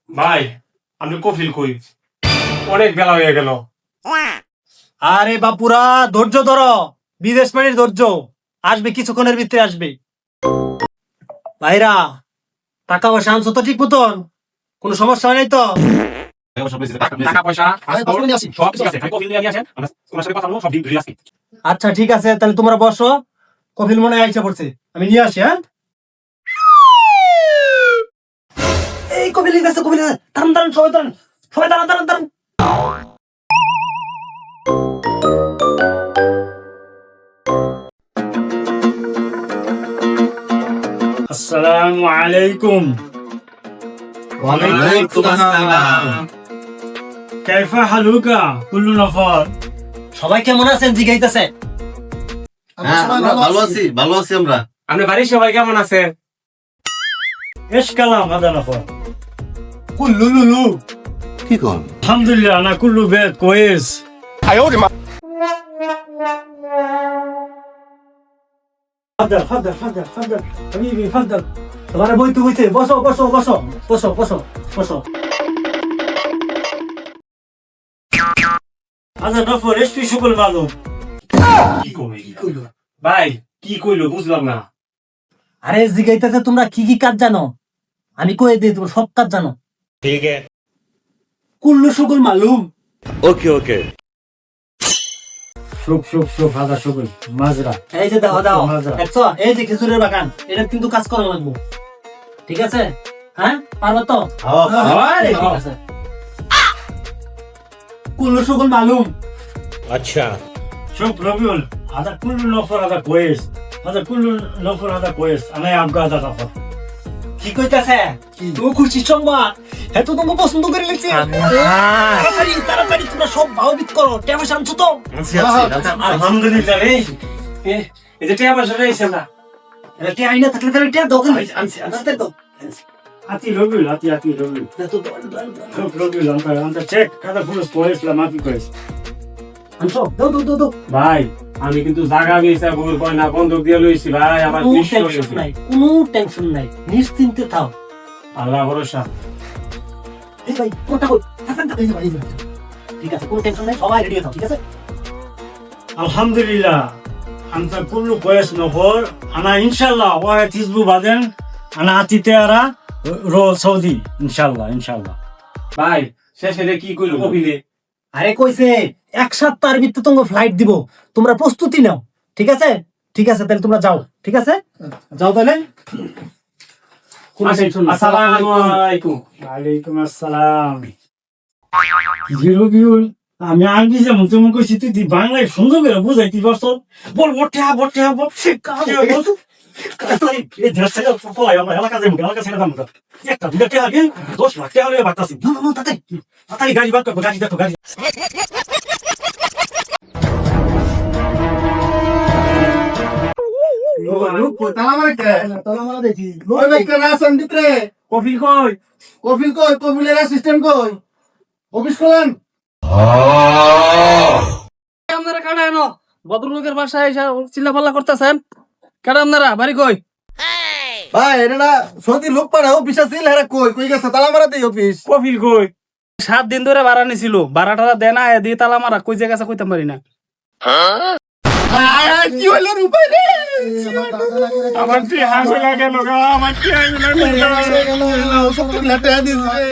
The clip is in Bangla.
ভাই আপনি কফিল কই? অনেক বেলা হয়ে গেল। আরে বাপুরা ধৈর্য ধরো, বিদেশ মানের ধৈর্য, আসবে কিছুক্ষণের ভিতরে আসবে। ভাইরা টাকা পয়সা আনছো তো ঠিক মতন? কোনো সমস্যা হয় নাই তো? টাকা পয়সা সব কিছু আছে, কফিল নিয়ে আসেন, আমরা তোমার সাথে কথা বলবো, সব ডিল আছে। আচ্ছা ঠিক আছে, তাহলে তোমরা বসো, কফিল মনে হয় আইসা পড়ছে, আমি নিয়ে আসি। হ্যাঁ এই কফিল নিয়ে আসছে, কফিল দাঁড়ান দাঁড়ান, সবাই দাঁড়ান, সবাই দাঁড়ান দাঁড়ান দাঁড়ান। আসসালামু আলাইকুম। ওয়ালাইকুম আসসালাম। কাইফা হালুকা কুল্লু নফর? সবাই কেমন আছেন জিগাইতেছে। হ্যাঁ, আমরা ভালো আছি আমরা। আপনার বাড়ির সবাই কেমন আছে? ايش كلام هذا نفر؟ كله لولو. কি কোন? الحمد لله انا كله بيت كويس. تفضل تفضل تفضل تفضل حبيبي تفضل. طب انا بويتو بصوا بصوا بصوا بصوا بصوا بصوا. هذا نفر ايش في شغل معلوم؟ কি কইলো ভাই? কি কইলো বুঝলাম না। আরে জিগাইতেছে তোমরা কি কি কাজ জানো? আমি কয়ে দিই তোমরা সব কাজ জানো। ठीक है। কুল্লু শুগুল মালুম। Okay okay. শুক শুক শুক হাদা শুগুল মাজরা। এই যে দাও দাও দেখছো, এই যে খেজুরের বাগান, এটা কিন্তু কাজ করা লাগবে, ঠিক আছে? হ্যাঁ পারবো তো? আরে ঠিক আছে। কুল্লু শুগুল মালুম। अच्छा। شوف ربيول هذا كل نفر هذا كويس، هذا كل نفر هذا كويس، انا ابغى هذا نفر কি কইতাছে? তুমি খুশি সংবাদ, এত তুমি পছন্দ করে লিখছি। তাড়াতাড়ি তাড়াতাড়ি তোমরা সব ভাবিত করো, টেমা শান্ত তো। আলহামদুলিল্লাহ রে। এই যে টাকা পয়সা রয়েছে না, এটা আইনা থাকলে তাহলে টেয়া দাও কেন? আনছি দাও আতি রবিউল আতি রবিউল সব রবিউল আমরা চেক কাদা পুরো কোয়েস লা মাফি কোয়েস আনছো দাও দাও দাও। ভাই আমি কিন্তু জায়গা বেচা গোল কয় না, বন্ধক দিয়ে লইছি ভাই, আমার কোনো কৃষ্ণ টেনশন হয়েছে। নাই, কোনো টেনশন নাই, নিশ্চিন্তে থাও। আল্লাহ ভরসা। এই ভাই কোনটা কই থাকেন তো, এই ভাই ঠিক আছে, কোনো টেনশন নাই, সবাই রেডি থাও, ঠিক আছে? আলহামদুলিল্লাহ আমরা কুল্লু কোয়েস নফর, আনা ইনশাআল্লাহ ওয়াহিদ হিজবু বাদেন, আনা আতিতে আরা রো সৌদি ইনশাআল্লাহ ইনশাআল্লাহ। ভাই শেষে রে কি কইলো কফিলে? আরে কইছে এক সপ্তাহের ভিতরে তোমাকে ফ্লাইট দিব, তোমরা প্রস্তুতি নাও, ঠিক আছে? ঠিক আছে তাহলে তোমরা যাও, ঠিক আছে? যাও তাহলে। আসসালামু আলাইকুম। ওয়ালাইকুম আসসালাম। রবিউল আমি আরবি যেমন তুমি কইছি, তুই বাংলায় সুন্দর করে বুঝাইতে পারছ। বল বটে বটে বটে কাজ বল। এই দেশ থেকে পলাই আমরা এলাকা যাবো, এলাকা ছেড়ে দাম একটা দুটো টাকা আগে 10 লাখ টাকা হলে বাড়তাছি। না না তাড়াতাড়ি তাড়াতাড়ি গাড়ি বার করবো, গাড়ি দেখো গাড়ি। কফিল কই? কফিলের অ্যাসিস্ট্যান্ট কই? অফিস করেন? আপনারা কাটা এনো ভদ্রলোকের বাসায় এসে চিল্লাপাল্লা করতেছেন, কাটা আপনারা বাড়ি কই? ভাই এটা না সত্যি লোক পাড়া অফিস আছে, হেরা কই গেছে? তালা মারা দেই অফিস। কফিল কই? 7 দিন ধরে ভাড়া নিছিল, ভাড়াটা দেনা দিয়ে তালা মারা, কই জায়গা আছে কইতে পারি না। কি হইলো রূপাই রে? আমার কি হাসি লাগে না, আমার কি হাসি লাগে না। সব লাটে দিস রে।